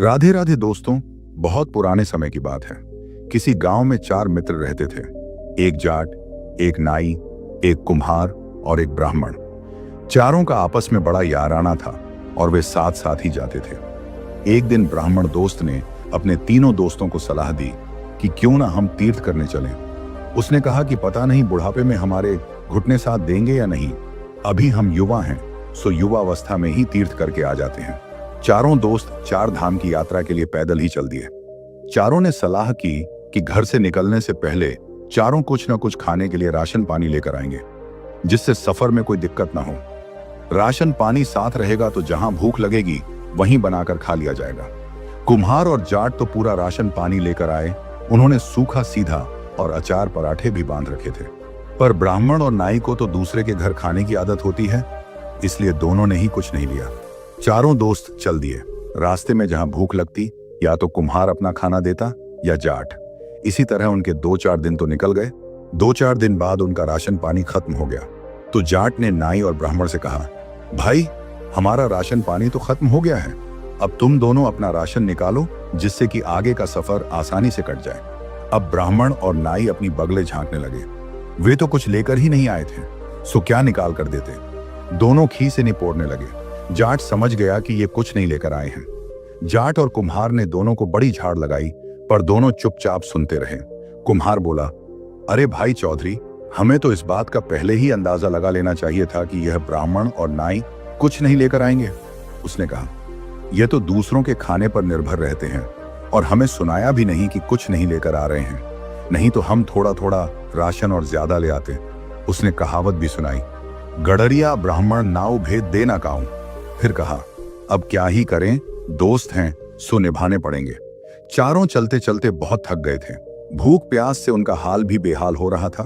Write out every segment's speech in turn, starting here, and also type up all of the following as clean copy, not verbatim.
राधे राधे दोस्तों। बहुत पुराने समय की बात है। किसी गांव में 4 मित्र रहते थे। एक जाट, एक नाई, एक कुम्हार और एक ब्राह्मण। चारों का आपस में बड़ा याराना था और वे साथ साथ ही जाते थे। एक दिन ब्राह्मण दोस्त ने अपने तीनों दोस्तों को सलाह दी कि क्यों ना हम तीर्थ करने चलें। उसने कहा कि पता नहीं बुढ़ापे में हमारे घुटने साथ देंगे या नहीं। अभी हम युवा हैं, सो युवावस्था में ही तीर्थ करके आ जाते हैं। चारों दोस्त 4 धाम की यात्रा के लिए पैदल ही चल दिए। चारों ने सलाह की कि घर से निकलने से पहले चारों कुछ न कुछ खाने के लिए राशन पानी लेकर आएंगे, जिससे सफर में कोई दिक्कत ना हो। राशन पानी साथ रहेगा तो जहां भूख लगेगी वहीं बनाकर खा लिया जाएगा। कुम्हार और जाट तो पूरा राशन पानी लेकर आए। उन्होंने सूखा सीधा और अचार पराठे भी बांध रखे थे। पर ब्राह्मण और नाई को तो दूसरे के घर खाने की आदत होती है, इसलिए दोनों ने ही कुछ नहीं लिया। चारों दोस्त चल दिए। रास्ते में जहां भूख लगती या तो कुम्हार अपना खाना देता या जाट। इसी तरह उनके 2-4 दिन तो निकल गए। 2-4 दिन बाद उनका राशन पानी खत्म हो गया तो जाट ने नाई और ब्राह्मण से कहा, भाई हमारा राशन पानी तो खत्म हो गया है, अब तुम दोनों अपना राशन निकालो जिससे कि आगे का सफर आसानी से कट जाए। अब ब्राह्मण और नाई अपनी बगले झांकने लगे। वे तो कुछ लेकर ही नहीं आए थे, सो क्या निकाल कर देते। दोनों खी से निपोड़ने लगे। जाट समझ गया कि ये कुछ नहीं लेकर आए हैं। जाट और कुम्हार ने दोनों को बड़ी झाड़ लगाई, पर दोनों चुपचाप सुनते रहे। कुम्हार बोला, अरे भाई चौधरी, हमें तो इस बात का पहले ही अंदाजा लगा लेना चाहिए था कि यह ब्राह्मण और नाई कुछ नहीं लेकर आएंगे। उसने कहा, यह तो दूसरों के खाने पर निर्भर रहते हैं और हमें सुनाया भी नहीं कि कुछ नहीं लेकर आ रहे हैं, नहीं तो हम थोड़ा थोड़ा राशन और ज्यादा ले आते। उसने कहावत भी सुनाई, गडरिया ब्राह्मण नाव भेद दे ना काऊं। फिर कहा, अब क्या ही करें, दोस्त हैं सो निभाने पड़ेंगे। चारों चलते चलते बहुत थक गए थे। भूख प्यास से उनका हाल भी बेहाल हो रहा था।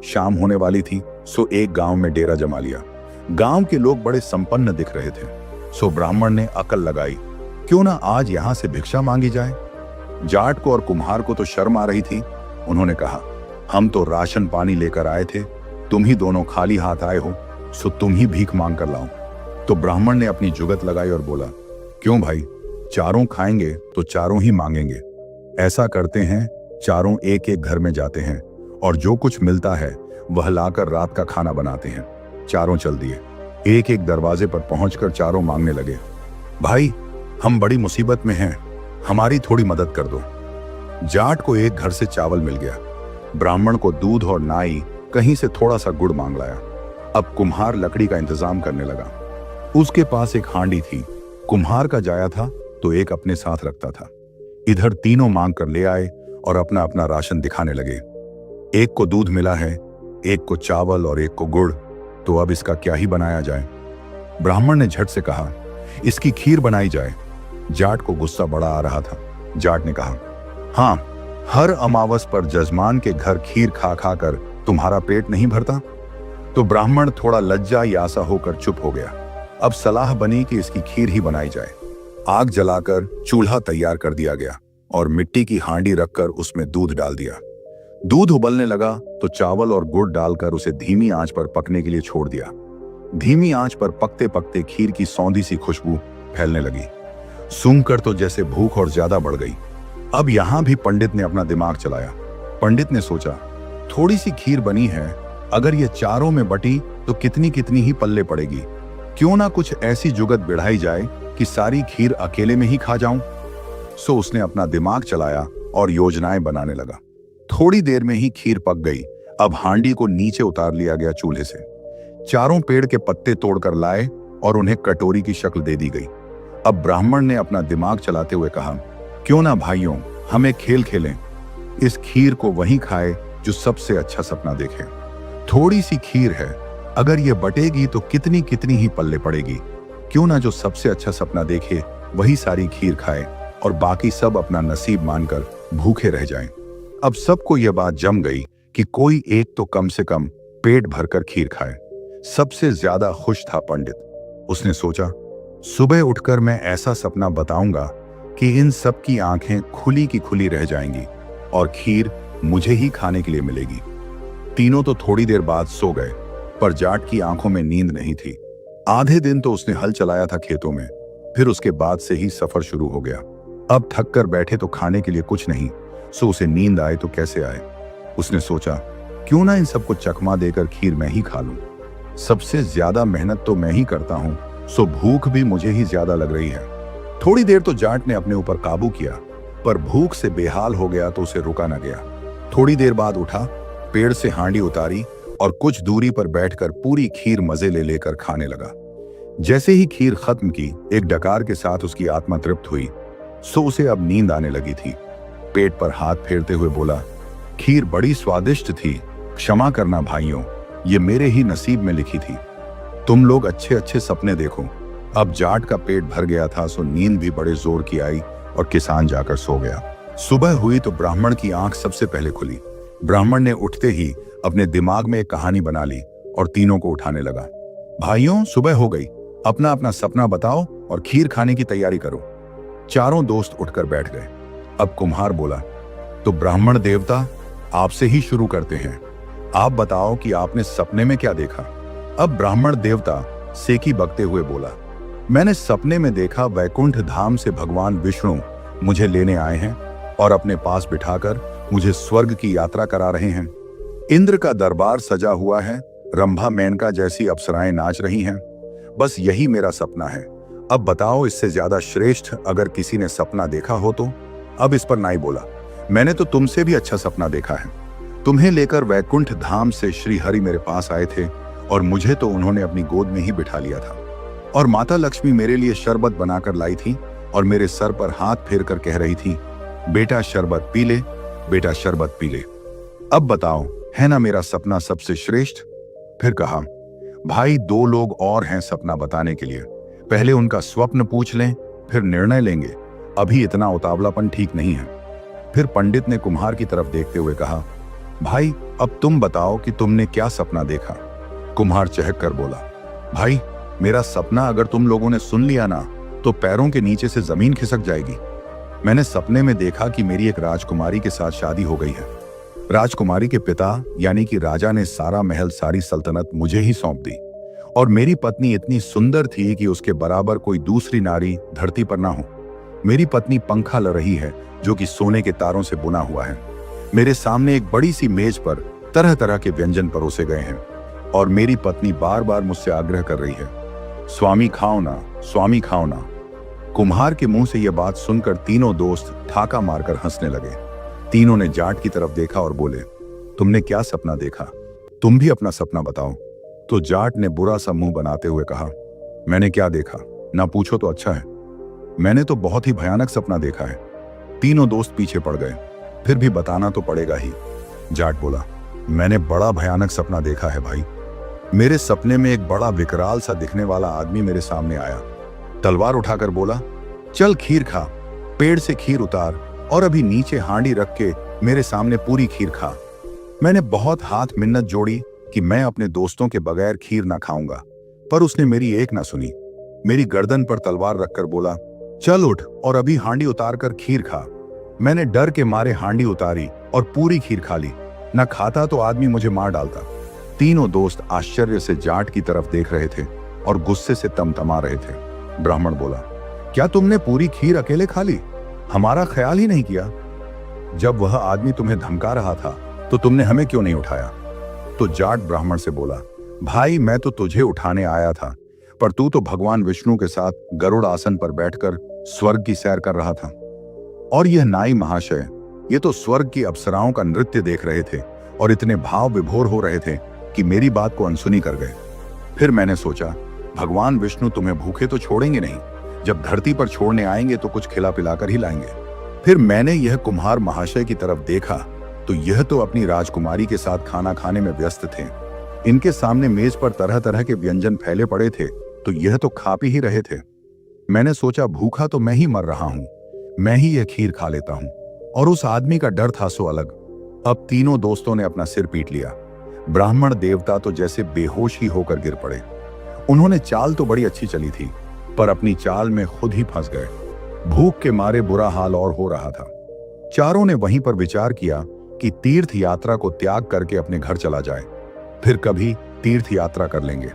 शाम होने वाली थी, सो एक गांव में डेरा जमा लिया। गांव के लोग बड़े संपन्न दिख रहे थे, सो ब्राह्मण ने अकल लगाई, क्यों ना आज यहां से भिक्षा मांगी जाए। जाट को और कुम्हार को तो शर्म आ रही थी। उन्होंने कहा, हम तो राशन पानी लेकर आए थे, तुम ही दोनों खाली हाथ आए हो, सो तुम ही भीख मांग कर लाओ। तो ब्राह्मण ने अपनी जुगत लगाई और बोला, क्यों भाई, चारों खाएंगे तो चारों ही मांगेंगे। ऐसा करते हैं, चारों एक एक घर में जाते हैं और जो कुछ मिलता है वह लाकर रात का खाना बनाते हैं। चारों चल दिए। एक एक दरवाजे पर पहुंचकर चारों मांगने लगे, भाई हम बड़ी मुसीबत में हैं, हमारी थोड़ी मदद कर दो। जाट को एक घर से चावल मिल गया, ब्राह्मण को दूध और नाई कहीं से थोड़ा सा गुड़ मांग लाया। अब कुम्हार लकड़ी का इंतजाम करने लगा। उसके पास एक हांडी थी। कुम्हार का जाया था तो एक अपने साथ रखता था। इधर तीनों मांग कर ले आए और अपना अपना राशन दिखाने लगे। एक को दूध मिला है, एक को चावल और एक को गुड़, तो अब इसका क्या ही बनाया जाए। ब्राह्मण ने झट से कहा, इसकी खीर बनाई जाए। जाट को गुस्सा बड़ा आ रहा था। जाट ने कहा, हाँ, हर अमावस पर जजमान के घर खीर खा खा कर तुम्हारा पेट नहीं भरता। तो ब्राह्मण थोड़ा लज्जा यासा होकर चुप हो गया। अब सलाह बनी कि इसकी खीर ही बनाई जाए। आग जलाकर चूल्हा तैयार कर दिया गया और मिट्टी की हांडी रखकर उसमें दूध डाल दिया। दूध उबलने लगा तो चावल और गुड़ डालकर उसे धीमी आंच पर पकने के लिए छोड़ दिया। धीमी आंच पर पकते पकते खीर की सौंधी सी खुशबू फैलने लगी। सूंघकर तो जैसे भूख और ज्यादा बढ़ गई। अब यहां भी पंडित ने अपना दिमाग चलाया। पंडित ने सोचा, थोड़ी सी खीर बनी है, अगर ये चारों में बटी तो कितनी कितनी ही पल्ले पड़ेगी। क्यों ना कुछ ऐसी जुगत बिढ़ाई जाए कि सारी खीर अकेले में ही खा जाऊं। सो उसने अपना दिमाग चलाया और योजनाएं बनाने लगा। थोड़ी देर में ही खीर पक गई। अब हांडी को नीचे उतार लिया गया चूल्हे से। चारों पेड़ के पत्ते तोड़कर लाए और उन्हें कटोरी की शक्ल दे दी गई। अब ब्राह्मण ने अपना दिमाग चलाते हुए कहा, क्यों ना भाइयों, हम एक खेल खेलें। इस खीर को वही खाए जो सबसे अच्छा सपना देखे। थोड़ी सी खीर है, अगर ये बटेगी तो कितनी कितनी ही पल्ले पड़ेगी। क्यों ना जो सबसे अच्छा सपना देखे वही सारी खीर खाए और बाकी सब अपना नसीब मानकर भूखे रह जाएं। अब सबको यह बात जम गई कि कोई एक तो कम से कम पेट भरकर खीर खाए। सबसे ज्यादा खुश था पंडित। उसने सोचा, सुबह उठकर मैं ऐसा सपना बताऊंगा कि इन सब की आंखें खुली की खुली रह जाएंगी और खीर मुझे ही खाने के लिए मिलेगी। तीनों तो थोड़ी देर बाद सो गए, पर जाट की आंखों में नींद नहीं थी। आधे दिन तो उसने हल चलाया था खेतों में, फिर उसके बाद से ही सफर शुरू हो गया। अब थक कर बैठे तो खाने के लिए कुछ नहीं, सो उसे नींद आए तो कैसे आए। उसने सोचा क्यों ना इन सबको चकमा देकर खीर मैं ही खा लूं। सबसे ज्यादा मेहनत तो मैं ही करता हूं, सो भूख भी मुझे ही ज्यादा लग रही है। थोड़ी देर तो जाट ने अपने ऊपर काबू किया, पर भूख से बेहाल हो गया तो उसे रुका न गया। थोड़ी देर बाद उठा, पेड़ से हांडी उतारी और कुछ दूरी पर बैठकर पूरी खीर मजे ले लेकर खाने लगा। जैसे ही खीर खत्म की, एक डकार के साथ उसकी आत्मा तृप्त हुई, सो उसे अब नींद आने लगी थी। पेट पर हाथ फेरते हुए बोला, खीर बड़ी स्वादिष्ट थी, क्षमा करना भाइयों, ये मेरे ही नसीब में लिखी थी। तुम लोग अच्छे अच्छे सपने देखो। अब जाट का पेट भर गया था, सो नींद भी बड़े जोर की आई और किसान जाकर सो गया। सुबह हुई तो ब्राह्मण की आंख सबसे पहले खुली। ब्राह्मण ने उठते ही अपने दिमाग में एक कहानी बना ली और तीनों को उठाने लगा। भाइयों, सुबह हो गई, अपना अपना सपना बताओ और खीर खाने की तैयारी करो। चारों दोस्त उठकर बैठ गए। अब कुम्हार बोला, तो ब्राह्मण देवता, आपसे ही शुरू करते हैं। आप बताओ कि आपने सपने में क्या देखा। अब ब्राह्मण देवता सेकी बकते हुए बोला, मैंने सपने में देखा वैकुंठ धाम से भगवान विष्णु मुझे लेने आए हैं और अपने पास बिठाकर मुझे स्वर्ग की यात्रा करा रहे हैं। इंद्र का दरबार सजा हुआ है, रंभा मेनका जैसी अप्सराएं नाच रही हैं। बस यही मेरा सपना है। अब बताओ, इससे ज्यादा श्रेष्ठ अगर किसी ने सपना देखा हो तो। अब इस पर नाई बोला, मैंने तो तुमसे भी अच्छा सपना देखा है। तुम्हें लेकर वैकुंठ धाम से श्री हरि मेरे पास आए थे और मुझे तो उन्होंने अपनी गोद में ही बिठा लिया था और माता लक्ष्मी मेरे लिए शरबत बनाकर लाई थी और मेरे सर पर हाथ फेर कर कह रही थी, बेटा शरबत पी ले, बेटा शरबत पी ले। अब बताओ, है ना मेरा सपना सबसे श्रेष्ठ। फिर कहा, भाई, दो लोग और हैं सपना बताने के लिए, पहले उनका स्वप्न पूछ लें, फिर निर्णय लेंगे। अभी इतना उतावलापन ठीक नहीं है। फिर पंडित ने कुम्हार की तरफ देखते हुए कहा, भाई, अब तुम बताओ कि तुमने क्या सपना देखा। कुम्हार चहक कर बोला, भाई, मेरा सपना अगर तुम लोगों ने सुन लिया ना तो पैरों के नीचे से जमीन खिसक जाएगी। मैंने सपने में देखा कि मेरी एक राजकुमारी के साथ शादी हो गई है। राजकुमारी के पिता यानी कि राजा ने सारा महल, सारी सल्तनत मुझे ही सौंप दी और मेरी पत्नी इतनी सुंदर थी कि उसके बराबर कोई दूसरी नारी धरती पर ना हो। मेरी पत्नी पंखा ल रही है जो कि सोने के तारों से बुना हुआ है। मेरे सामने एक बड़ी सी मेज पर तरह तरह के व्यंजन परोसे गए हैं और मेरी पत्नी बार बार मुझसे आग्रह कर रही है, स्वामी खाओ ना, स्वामी खाओ ना। कुम्हार के मुंह से यह बात सुनकर तीनों दोस्त ठाका मारकर हंसने लगे। तीनों ने जाट की तरफ देखा और बोले, तुमने क्या सपना देखा, तुम भी अपना सपना बताओ। तो जाट ने बुरा सा मुंह बनाते हुए कहा, मैंने क्या देखा, ना पूछो तो अच्छा है। मैंने तो बहुत ही भयानक सपना देखा है। तीनों दोस्त पीछे पड़ गए। फिर भी बताना तो पड़ेगा ही। जाट बोला, मैंने बड़ा भयानक सपना देखा है भाई। मेरे सपने में एक बड़ा विकराल सा दिखने वाला आदमी मेरे सामने आया, तलवार उठाकर बोला, चल खीर खा, पेड़ से खीर उतार और अभी नीचे हांडी रख के मेरे सामने पूरी खीर खा। मैंने बहुत हाथ मिन्नत जोड़ी कि मैं अपने दोस्तों के बगैर खीर ना खाऊंगा, पर उसने मेरी एक ना सुनी। मेरी गर्दन पर तलवार रखकर बोला, चल उठ और अभी हांडी उतार कर खीर खा। मैंने डर के मारे हांडी उतारी और पूरी खीर खा ली। न खाता तो आदमी मुझे मार डालता। तीनों दोस्त आश्चर्य से जाट की तरफ देख रहे थे और गुस्से से तमतमा रहे थे। ब्राह्मण बोला, क्या तुमने पूरी खीर अकेले खा ली, हमारा ख्याल ही नहीं किया। जब वह आदमी तुम्हें धमका रहा था तो तुमने हमें क्यों नहीं उठाया। तो जाट ब्राह्मण से बोला, भाई, मैं तो तुझे उठाने आया था, पर तू तो भगवान विष्णु के साथ गरुड़ आसन पर बैठकर स्वर्ग की सैर कर रहा था और यह नाई महाशय, ये तो स्वर्ग की अप्सराओं का नृत्य देख रहे थे और इतने भाव विभोर हो रहे थे कि मेरी बात को अनसुनी कर गए। फिर मैंने सोचा, भगवान विष्णु तुम्हें भूखे तो छोड़ेंगे नहीं, जब धरती पर छोड़ने आएंगे तो कुछ खिला पिलाकर ही लाएंगे। फिर मैंने यह कुम्हार महाशय की तरफ देखा तो यह तो अपनी राजकुमारी के साथ खाना खाने में व्यस्त थे। इनके सामने मेज पर तरह तरह के व्यंजन फैले पड़े थे तो यह तो खा पी ही रहे थे। मैंने सोचा, भूखा तो मैं ही मर रहा हूं, मैं ही यह खीर खा लेता हूं। और उस आदमी का डर था सो अलग। अब तीनों दोस्तों ने अपना सिर पीट लिया। ब्राह्मण देवता तो जैसे बेहोश ही होकर गिर पड़े। उन्होंने चाल तो बड़ी अच्छी चली थी, पर अपनी चाल में खुद ही फंस गए। भूख के मारे बुरा हाल और हो रहा था। चारों ने वहीं पर विचार किया कि तीर्थ यात्रा को त्याग करके अपने घर चला जाए, फिर कभी तीर्थ यात्रा कर लेंगे।